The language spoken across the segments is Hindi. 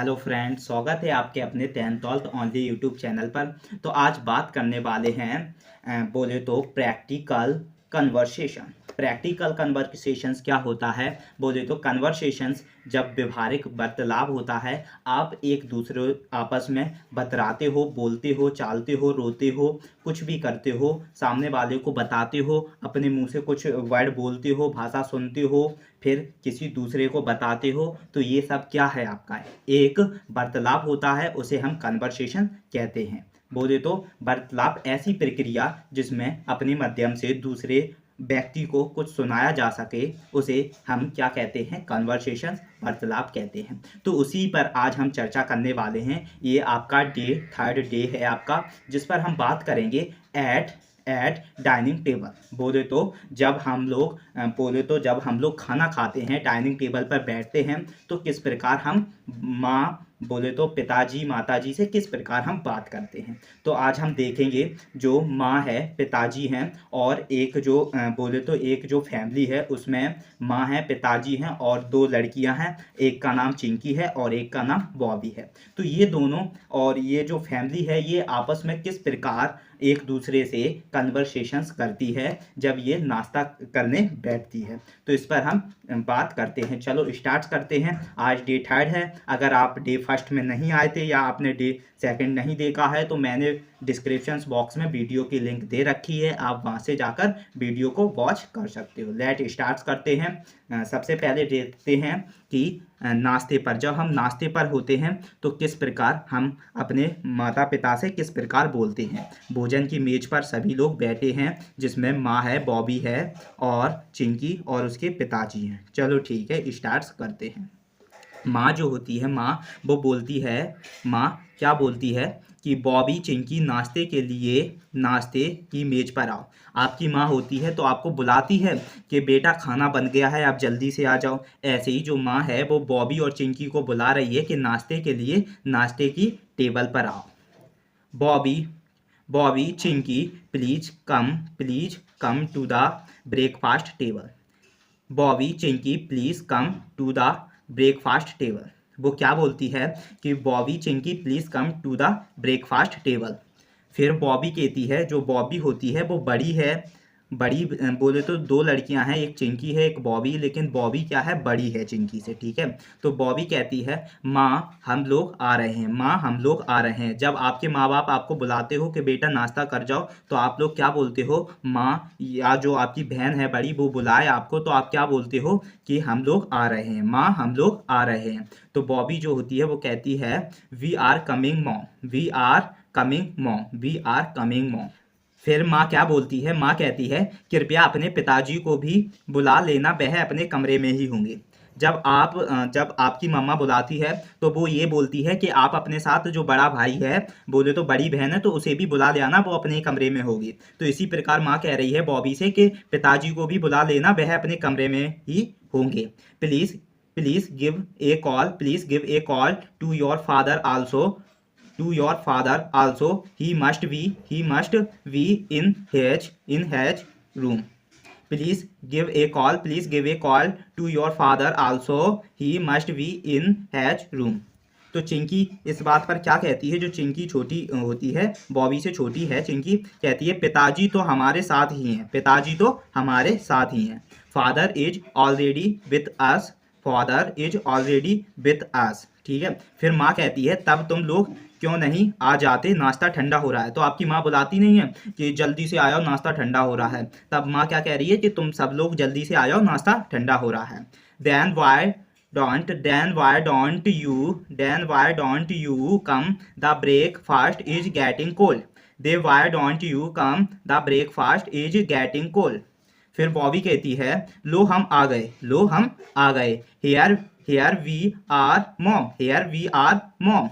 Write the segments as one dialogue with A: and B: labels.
A: हेलो फ्रेंड्स, स्वागत है आपके अपने 10th ओनली यूट्यूब चैनल पर। तो आज बात करने वाले हैं बोले तो प्रैक्टिकल कन्वर्सेशंस क्या होता है। बोले तो कन्वर्सेशंस जब व्यवहारिक वार्तालाप होता है, आप एक दूसरे आपस में बतराते हो, बोलते हो, चालते हो, रोते हो, कुछ भी करते हो, सामने वाले को बताते हो, अपने मुंह से कुछ वर्ड बोलते हो, भाषा सुनते हो, फिर किसी दूसरे को बताते हो। तो ये सब क्या है, आपका एक वार्तालाप होता है, उसे हम कन्वर्सेशन कहते हैं। बोले तो वार्तालाप ऐसी प्रक्रिया जिसमें अपने माध्यम से दूसरे व्यक्ति को कुछ सुनाया जा सके, उसे हम क्या कहते हैं, कन्वर्सेशन, वार्तालाप कहते हैं। तो उसी पर आज हम चर्चा करने वाले हैं। ये आपका थर्ड डे है आपका, जिस पर हम बात करेंगे एट डाइनिंग टेबल। बोले तो जब हम लोग खाना खाते हैं, डाइनिंग टेबल पर बैठते हैं, तो किस प्रकार हम बोले तो पिताजी माताजी से किस प्रकार हम बात करते हैं। तो आज हम देखेंगे, जो माँ है, पिताजी हैं, और एक जो बोले तो एक जो फैमिली है, उसमें माँ है, पिताजी हैं और दो लड़कियां हैं। एक का नाम चिंकी है और एक का नाम बॉबी है। तो ये दोनों और ये जो फैमिली है, ये आपस में किस प्रकार एक दूसरे से कन्वर्सेशंस करती है जब ये नाश्ता करने बैठती है। तो इस पर हम बात करते हैं। चलो स्टार्ट करते हैं। आज डे थर्ड है। अगर आप डे फर्स्ट में नहीं आए थे या आपने डे सेकंड नहीं देखा है, तो मैंने डिस्क्रिप्शन बॉक्स में वीडियो की लिंक दे रखी है, आप वहां से जाकर वीडियो को वॉच कर सकते हो। लेट स्टार्ट करते हैं। सबसे पहले देखते हैं कि नाश्ते पर, जब हम नाश्ते पर होते हैं तो किस प्रकार हम अपने माता पिता से किस प्रकार बोलते हैं। भोजन की मेज पर सभी लोग बैठे हैं, जिसमें माँ है, बॉबी है और चिंकी और उसके पिताजी हैं। चलो ठीक है, स्टार्ट करते हैं। माँ जो होती है, माँ वो बोलती है, माँ क्या बोलती है कि बॉबी, चिंकी, नाश्ते के लिए नाश्ते की मेज पर आओ। आपकी माँ होती है तो आपको बुलाती है कि बेटा खाना बन गया है, आप जल्दी से आ जाओ। ऐसे ही जो माँ है वो बॉबी और चिंकी को बुला रही है कि नाश्ते के लिए नाश्ते की टेबल पर आओ। Bobby, Chinki, please come to the breakfast table. Bobby, Chinki, please come to the breakfast table. वो क्या बोलती है कि Bobby, Chinki, please come to the breakfast table. फिर बॉबी कहती है, जो बॉबी होती है वो बड़ी है, बोले तो दो लड़कियां हैं, एक चिंकी है एक बॉबी, लेकिन बॉबी क्या है, बड़ी है चिंकी से, ठीक है। तो बॉबी कहती है, माँ हम लोग आ रहे हैं, माँ हम लोग आ रहे हैं। जब आपके माँ बाप आपको बुलाते हो कि बेटा नाश्ता कर जाओ, तो आप लोग क्या बोलते हो, माँ या जो आपकी बहन है बड़ी, वो बुलाए आपको, तो आप क्या बोलते हो कि हम लोग आ रहे हैं, माँ हम लोग आ रहे हैं। तो बॉबी जो होती है वो कहती है, we are coming mom, we are coming mom, we are coming mom. फिर माँ क्या बोलती है, माँ कहती है, कृपया अपने पिताजी को भी बुला लेना, वह अपने कमरे में ही होंगे। जब आपकी मम्मा बुलाती है तो वो ये बोलती है कि आप अपने साथ जो बड़ा भाई है, बोले तो बड़ी बहन है, तो उसे भी बुला लेना, वो अपने कमरे में होगी। तो इसी प्रकार माँ कह रही है बॉबी से कि पिताजी को भी बुला लेना, वह अपने कमरे में ही होंगे। Please give a call to your father also, he must be in his room. Please give a call to your father also, he must be in his room. तो चिंकी इस बात पर क्या कहती है, जो चिंकी छोटी होती है, बॉबी से छोटी है चिंकी, कहती है, पिताजी तो हमारे साथ ही हैं, पिताजी तो हमारे साथ ही हैं। Father is already with us, ठीक है। फिर माँ कहती है, तब तुम लोग क्यों नहीं आ जाते, नाश्ता ठंडा हो रहा है। तो आपकी माँ बुलाती नहीं है कि जल्दी से आ जाओ, नाश्ता ठंडा हो रहा है। तब माँ क्या कह रही है कि तुम सब लोग जल्दी से आ जाओ, नाश्ता ठंडा हो रहा है। then why don't you come, the breakfast is getting cold. Why don't you come, the breakfast is getting cold. फिर बॉबी कहती है, लो हम आ गए, here we are mom.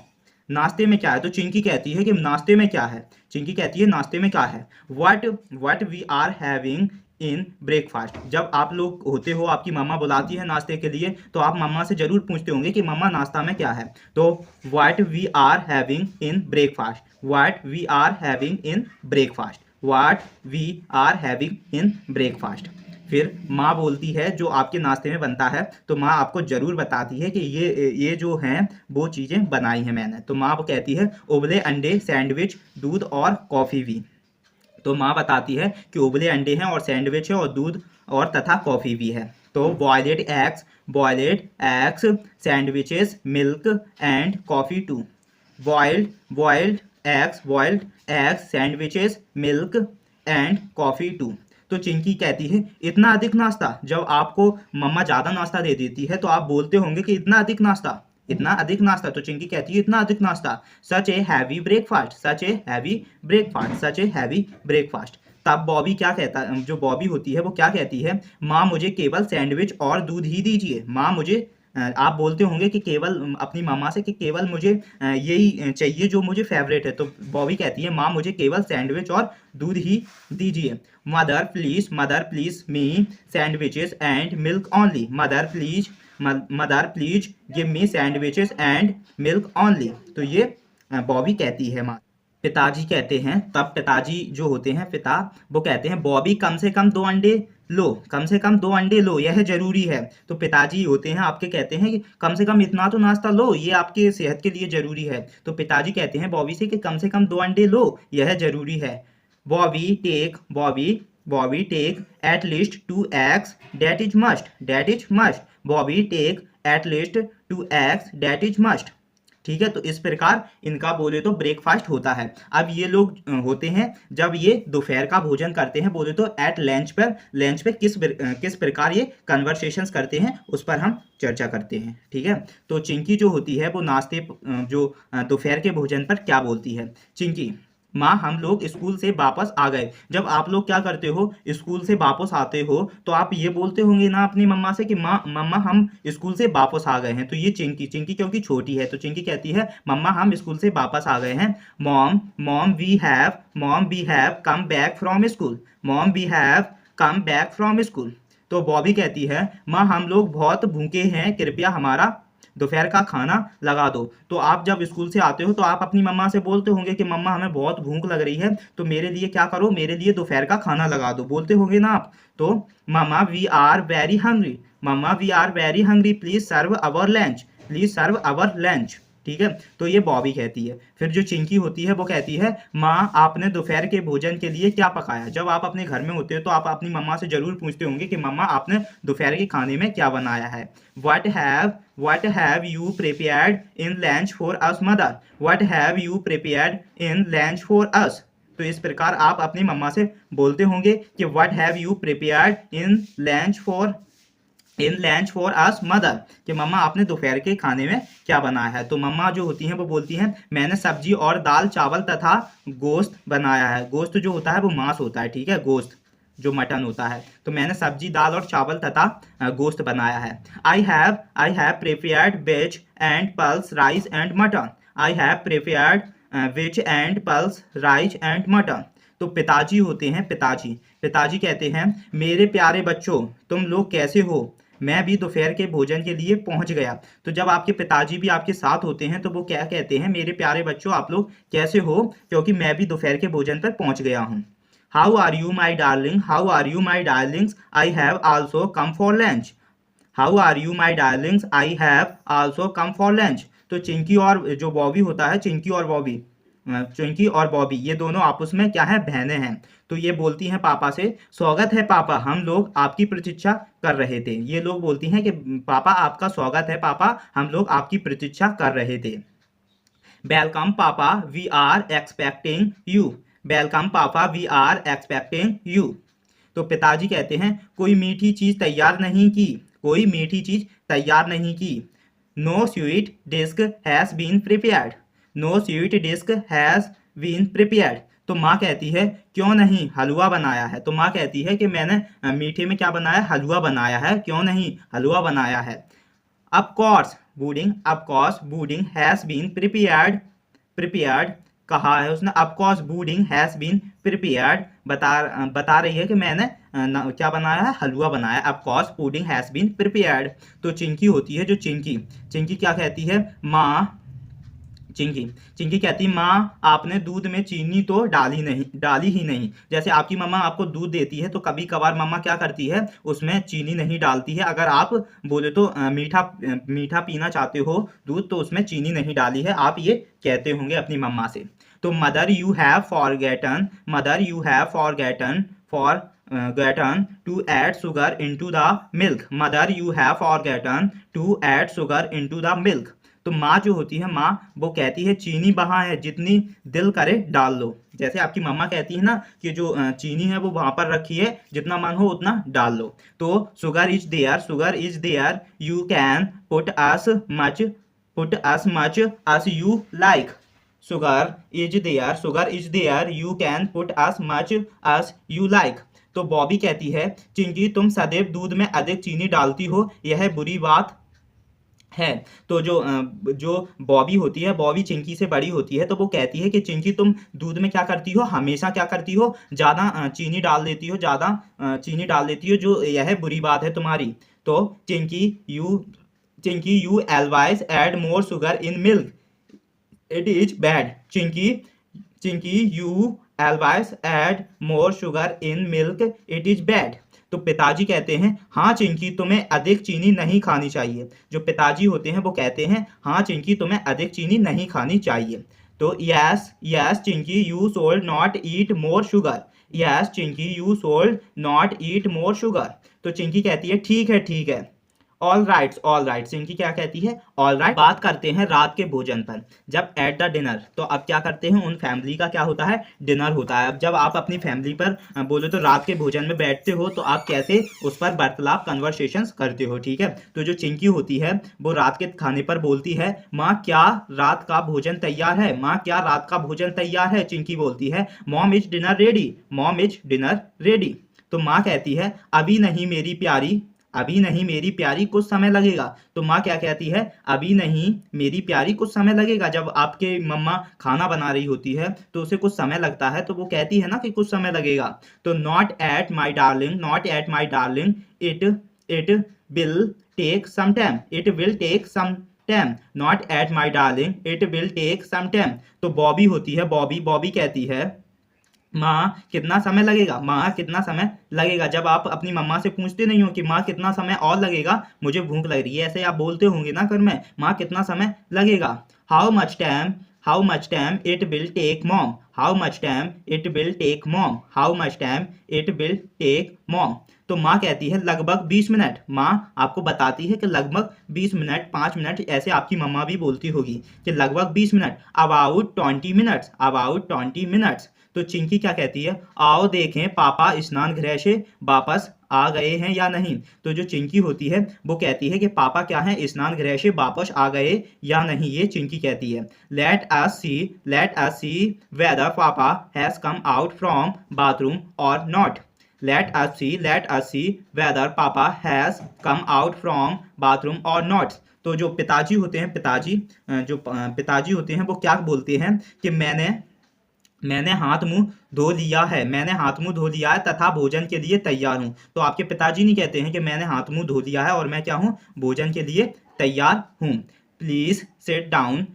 A: नाश्ते में क्या है। तो चिंकी कहती है कि नाश्ते में क्या है, what we are having in breakfast. जब आप लोग होते हो, आपकी मम्मा बुलाती है नाश्ते के लिए, तो आप मम्मा से जरूर पूछते होंगे कि मम्मा नाश्ता में क्या है। तो what we are having in breakfast, फिर माँ बोलती है जो आपके नाश्ते में बनता है, तो माँ आपको ज़रूर बताती है कि ये जो हैं वो चीज़ें बनाई हैं मैंने। तो माँ वो कहती है उबले अंडे, सैंडविच, दूध और कॉफ़ी भी। तो माँ बताती है कि उबले अंडे हैं और सैंडविच है और दूध और तथा कॉफ़ी भी है। तो boiled eggs, sandwiches, milk and coffee too. Boiled eggs, sandwiches, milk and coffee too. तो चिंकी कहती है इतना अधिक नाश्ता। जब आपको मम्मा ज़्यादा नाश्ता दे देती है तो आप बोलते होंगे कि इतना अधिक नाश्ता, इतना अधिक नाश्ता। तो चिंकी कहती है इतना अधिक नाश्ता। Such a heavy breakfast, such a heavy breakfast, such a heavy breakfast. तब बॉबी क्या कहता, जो बॉबी होती है वो क्या कहती है, माँ मुझे केवल सैंडविच और दूध ही दीजिए। माँ मुझे आप बोलते होंगे कि केवल अपनी मामा से कि केवल मुझे यही चाहिए जो मुझे फेवरेट है। तो बॉबी कहती है माँ मुझे केवल सैंडविच और दूध ही दीजिए। Mother please me sandwiches and milk only. Mother please give me sandwiches and milk only. तो ये बॉबी कहती है माँ। पिताजी कहते हैं, तब पिताजी जो होते हैं पिता, वो कहते हैं बॉबी कम से कम 2 अंडे लो, कम से कम 2 अंडे लो, यह जरूरी है। तो पिताजी होते हैं आपके कहते हैं कि कम से कम इतना तो नाश्ता लो, ये आपके सेहत के लिए जरूरी है। तो पिताजी कहते हैं बॉबी से कि कम से कम 2 अंडे लो, यह जरूरी है। Bobby take at least 2 eggs, that is must। Bobby take at least 2 eggs, that is must। ठीक है, तो इस प्रकार इनका बोले तो ब्रेकफास्ट होता है। अब ये लोग होते हैं जब ये दोपहर का भोजन करते हैं, बोले तो एट लंच पे किस प्रकार ये कन्वर्सेशंस करते हैं उस पर हम चर्चा करते हैं। ठीक है, तो चिंकी जो होती है वो नाश्ते जो दोपहर के भोजन पर क्या बोलती है। चिंकी, माँ हम लोग स्कूल से वापस आ गए। जब आप लोग क्या करते हो, स्कूल से वापस आते हो तो आप ये बोलते होंगे ना अपनी मम्मा से कि माँ मम्मा हम स्कूल से वापस आ गए हैं। तो ये चिंकी क्योंकि छोटी है तो चिंकी कहती है मम्मा हम स्कूल से वापस आ गए हैं। Mom we have come back from school. Mom we have come back from school. तो बॉबी कहती है माँ हम लोग बहुत भूखे हैं, कृपया हमारा दोपहर का खाना लगा दो। तो आप जब स्कूल से आते हो तो आप अपनी मम्मा से बोलते होंगे कि मम्मा हमें बहुत भूख लग रही है, तो मेरे लिए क्या करो, मेरे लिए दोपहर का खाना लगा दो, बोलते होंगे ना आप। तो mama we are very hungry, please serve our lunch. ठीक है, तो ये बॉबी कहती है। फिर जो चिंकी होती है वो कहती है माँ आपने दोपहर के भोजन के लिए क्या पकाया। जब आप अपने घर में होते हो तो आप अपनी मम्मा से जरूर पूछते होंगे कि मम्मा आपने दोपहर के खाने में क्या बनाया है। What have you prepared in lunch for us, mother? What have you prepared in lunch for us? तो इस प्रकार आप अपनी मम्मा से बोलते होंगे कि What have you prepared in lunch for us, mother? कि मम्मा आपने दोपहर के खाने में क्या बनाया है। तो मम्मा जो होती हैं वो बोलती हैं मैंने सब्जी और दाल, चावल तथा गोश्त बनाया है। गोश्त जो होता है वो मांस होता है, ठीक है, गोश्त जो मटन होता है। तो मैंने सब्जी, दाल और चावल तथा गोश्त बनाया है। I have prepared veg and pulse rice and mutton. I have prepared veg and pulse rice and mutton. तो पिताजी होते हैं, पिताजी कहते हैं मेरे प्यारे बच्चों तुम लोग कैसे हो, मैं भी दोपहर के भोजन के लिए पहुंच गया। तो जब आपके पिताजी भी आपके साथ होते हैं तो वो क्या कहते हैं, मेरे प्यारे बच्चों आप लोग कैसे हो, क्योंकि मैं भी दोपहर के भोजन पर पहुंच गया हूँ। How are you, my darling? How are you, my darlings? I have also come for lunch. How are you, my darlings? I have also come for lunch. तो चिंकी और जो बॉबी होता है, चिंकी और बॉबी ये दोनों आपस में क्या है, बहनें हैं। तो ये बोलती हैं पापा से स्वागत है पापा, हम लोग आपकी प्रतीक्षा कर रहे थे। ये लोग बोलती हैं कि पापा आपका स्वागत है पापा, हम लोग आपकी प्रतीक्षा कर रहे थे। Welcome papa, we are expecting you. Welcome papa, we are expecting you. तो पिताजी कहते हैं कोई मीठी चीज तैयार नहीं की। No sweet dish has been prepared. तो माँ कहती है क्यों नहीं, हलवा बनाया है। तो माँ कहती है कि मैंने मीठे में क्या बनाया, हलवा बनाया है, क्यों नहीं, हलवा बनाया है। Of course pudding has been prepared कहा है उसने। Of course pudding has been prepared बता रही है कि मैंने क्या बनाया है, हलवा बनाया। Of course pudding has been prepared. तो चिंकी होती है जो चिंकी क्या कहती है, चिंकी चिंकी कहती माँ आपने दूध में चीनी तो डाली ही नहीं। जैसे आपकी मम्मा आपको दूध देती है तो कभी कभार मम्मा क्या करती है, उसमें चीनी नहीं डालती है। अगर आप बोले तो मीठा पीना चाहते हो दूध, तो उसमें चीनी नहीं डाली है, आप ये कहते होंगे अपनी मम्मा से। तो mother you have forgotten to add sugar into the milk। mother you have forgotten to add sugar into the milk। तो माँ जो होती है, माँ वो कहती है चीनी वहाँ है, जितनी दिल करे डाल लो। जैसे आपकी मम्मा कहती है ना कि जो चीनी है वो वहां पर रखी है, जितना मन हो उतना डाल लो। तो sugar is there you can put as much as you like। sugar is there you can put as much as you like। तो बॉबी कहती है चिंकी तुम सदैव दूध में अधिक चीनी डालती हो, यह बुरी बात है। तो जो बॉबी होती है, बॉबी चिंकी से बड़ी होती है, तो वो कहती है कि चिंकी तुम दूध में क्या करती हो, हमेशा क्या करती हो, ज़्यादा चीनी डाल देती हो, जो यह बुरी बात है तुम्हारी। तो Chinki you always add more sugar in milk, it is bad. Chinki you always add more sugar in milk, it is bad. तो पिताजी कहते हैं हाँ चिंकी तुम्हें अधिक चीनी नहीं खानी चाहिए। जो पिताजी होते हैं वो कहते हैं हाँ चिंकी तुम्हें अधिक चीनी नहीं खानी चाहिए। तो yes Chinki you should not eat more sugar. तो चिंकी कहती है ठीक है। ऑल राइट चिंकी क्या कहती है, ऑल राइट। बात करते हैं रात के भोजन पर। जब एट द डिनर, तो अब क्या करते हैं, उन फैमिली का क्या होता है, डिनर होता है। अब जब आप अपनी फैमिली पर बोले तो रात के भोजन में बैठते हो, तो आप कैसे उस पर वार्तालाप कन्वर्सेशंस करते हो, ठीक है। तो जो चिंकी होती है वो रात के खाने पर बोलती है माँ क्या रात का भोजन तैयार है। चिंकी बोलती है मॉम इज डिनर रेडी। तो माँ कहती है अभी नहीं मेरी प्यारी कुछ समय लगेगा। तो माँ क्या कहती है, अभी नहीं मेरी प्यारी कुछ समय लगेगा। जब आपके मम्मा खाना बना रही होती है तो उसे कुछ समय लगता है, तो वो कहती है ना कि कुछ समय लगेगा। तो not yet my darling it will take some time. Not yet my darling it will take some time. तो बॉबी होती है, बॉबी कहती है माँ कितना समय लगेगा। जब आप अपनी मम्मा से पूछते नहीं हो कि माँ कितना समय और लगेगा, मुझे भूख लग रही है, ऐसे आप बोलते होंगे ना घर में, माँ कितना समय लगेगा। How much time it will take mom. तो माँ कहती है लगभग 20 मिनट। माँ आपको बताती है कि लगभग 20 मिनट, 5 मिनट, ऐसे आपकी मम्मा भी बोलती होगी कि लगभग 20 मिनट। About 20 minutes. तो चिंकी क्या कहती है, आओ देखें पापा स्नान गृह से वापस आ गए हैं या नहीं। तो जो चिंकी होती है वो कहती है कि पापा क्या है, स्नान गृह से वापस आ गए या नहीं, ये चिंकी कहती है। Let us see whether papa has come out from bathroom or not. Let us see whether papa has come out from bathroom or not. तो जो पिताजी होते हैं, पिताजी होते हैं वो क्या बोलते हैं कि मैंने हाथ मुंह धो लिया है तथा भोजन के लिए तैयार हूँ। तो आपके पिताजी नहीं कहते हैं कि मैंने हाथ मुंह धो लिया है और मैं क्या हूँ, भोजन के लिए तैयार हूँ। Please sit down.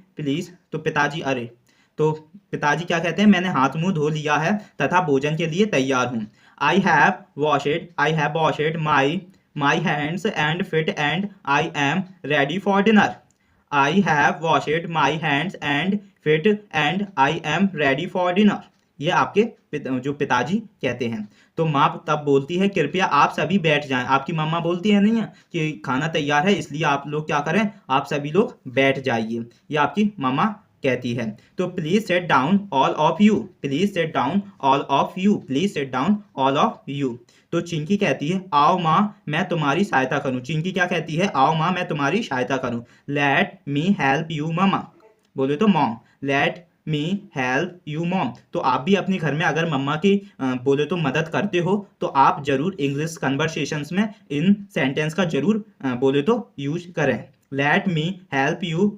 A: तो पिताजी क्या कहते हैं, मैंने हाथ मुंह धो लिया है तथा भोजन के लिए तैयार हूँ। I have washed my hands and feet and I am ready for dinner. I have washed my hands and feet and I am ready for dinner। ये आपके जो पिताजी कहते हैं। तो माँ तब बोलती है कृपया आप सभी बैठ जाएं। आपकी मम्मा बोलती है नहीं है कि खाना तैयार है इसलिए आप लोग क्या करें, आप सभी लोग बैठ जाइए, ये आपकी मम्मा कहती है। तो please set down all of you. तो चिंकी कहती है आओ माँ मैं तुम्हारी सहायता करूं। चिंकी क्या कहती है, आओ माँ मैं तुम्हारी सहायता करूं। लेट मी हेल्प यू मम्मा। बोले तो mom, let me help you mom. तो आप भी अपने घर में अगर मम्मा की बोले तो मदद करते हो, तो आप जरूर इंग्लिश कन्वर्सेशंस में इन सेंटेंस का जरूर बोले तो यूज करें। Let me help you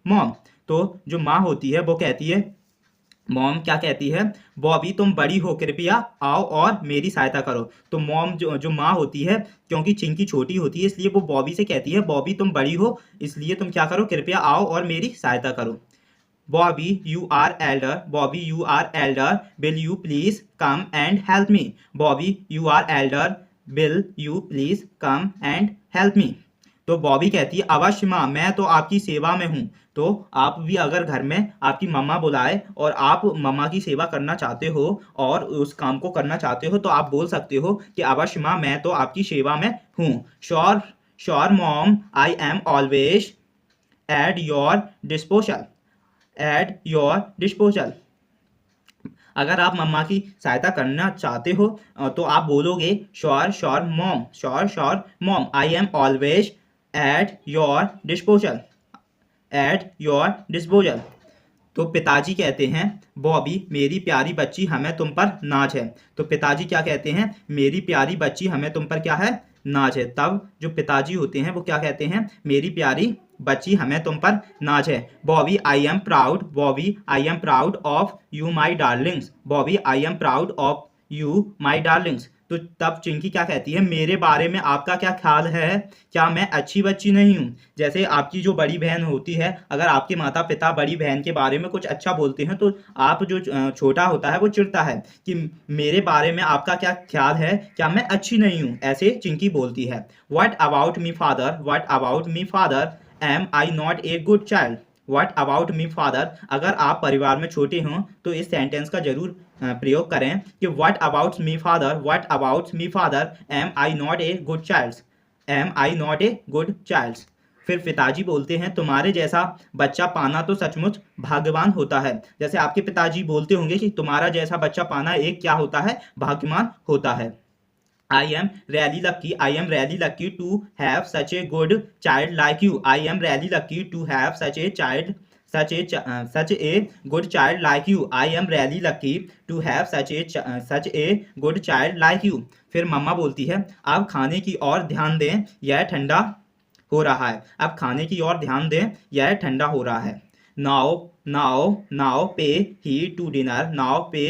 A: mom. तो जो माँ होती है वो कहती है मॉम क्या कहती है, बॉबी तुम बड़ी हो, कृपया आओ और मेरी सहायता करो। तो मॉम जो माँ होती है, क्योंकि चिंकी छोटी होती है इसलिए वो बॉबी से कहती है, बॉबी तुम बड़ी हो इसलिए तुम क्या करो, कृपया आओ और मेरी सहायता करो। Bobby you are elder, Bobby you are elder, will you please come and help me. Bobby you are elder, will you please come and help me. तो बॉबी कहती है, अवश्य माँ, मैं तो आपकी सेवा में हूँ। तो आप भी अगर घर में आपकी मम्मा बुलाए और आप मम्मा की सेवा करना चाहते हो और उस काम को करना चाहते हो तो आप बोल सकते हो कि अवश्य माँ, मैं तो आपकी सेवा में हूँ। Sure, sure mom, I am always at your disposal, at your disposal. अगर आप मम्मा की सहायता करना चाहते हो तो आप बोलोगे, sure sure mom, sure sure mom, I am always at your disposal, at your disposal. तो पिताजी कहते हैं, बॉबी मेरी प्यारी बच्ची, हमें तुम पर नाज है। तो पिताजी क्या कहते हैं, मेरी प्यारी बच्ची, हमें तुम पर क्या है, नाज है। तब जो पिताजी होते हैं वो क्या कहते हैं, मेरी प्यारी बच्ची, हमें तुम पर नाज है। Bobby I am proud, Bobby I am proud of you my Darling's, Bobby I am proud of you my Darling's. तो तब चिंकी क्या कहती है, मेरे बारे में आपका क्या ख्याल है, क्या मैं अच्छी बच्ची नहीं हूँ। जैसे आपकी जो बड़ी बहन होती है, अगर आपके माता पिता बड़ी बहन के बारे में कुछ अच्छा बोलते हैं तो आप जो छोटा होता है वो चिढ़ता है कि मेरे बारे में आपका क्या ख्याल है, क्या मैं अच्छी नहीं हूँ, ऐसे चिंकी बोलती है। What about me father, what about me father, am I not a good child. What about me father, अगर आप परिवार में छोटे हों तो इस सेंटेंस का जरूर प्रयोग करें कि what about me father, what about me father, am I not a good child, am I not a good child. फिर पिताजी बोलते हैं, तुम्हारे जैसा बच्चा पाना तो सचमुच भाग्यवान होता है। जैसे आपके पिताजी बोलते होंगे कि तुम्हारा जैसा बच्चा पाना एक क्या होता है, भाग्यवान होता है। I am really lucky, I am really lucky to have such a good child like you, I am really lucky to have such a child, such a good child like you, I am really lucky to have such a good child like you। फिर मम्मा बोलती है, अब खाने की ओर ध्यान दें, यह ठंडा हो रहा है। अब खाने की ओर ध्यान दें, यह ठंडा हो रहा है। Now now now pay heed to dinner, now pay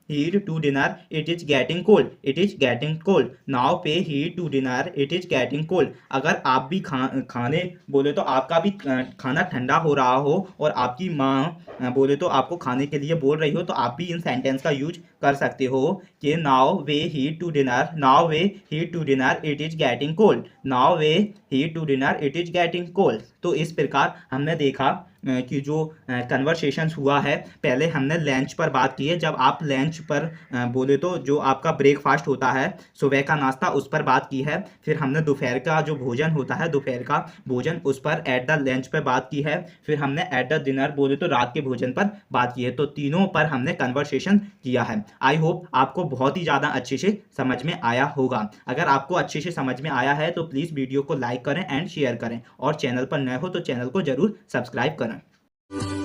A: heed to dinner, it is getting cold, it is getting cold, now pay heed to dinner, it is getting cold. अगर आप भी खाने बोले तो आपका भी खाना ठंडा हो रहा हो और आपकी माँ बोले तो आपको खाने के लिए बोल रही हो तो आप भी इन सेंटेंस का यूज कर सकते हो कि now we head to dinner, now we head to dinner, it is getting cold, now we head to dinner, it is getting cold. तो इस प्रकार हमने देखा कि जो कन्वर्सेशंस हुआ है, पहले हमने लंच पर बात की है, जब आप लंच पर बोले तो जो आपका ब्रेकफास्ट होता है, सुबह का नाश्ता, उस पर बात की है। फिर हमने दोपहर का जो भोजन होता है, दोपहर का भोजन, उस पर एट द लंच पर बात की है। फिर हमने एट द डिनर बोले तो रात के भोजन पर बात की है। तो तीनों पर हमने कन्वर्सेशन किया है। आई होप आपको बहुत ही ज़्यादा अच्छे से समझ में आया होगा। अगर आपको अच्छे से समझ में आया है तो प्लीज़ वीडियो को लाइक करें एंड शेयर करें और चैनल पर नए हो तो चैनल को ज़रूर सब्सक्राइब करें।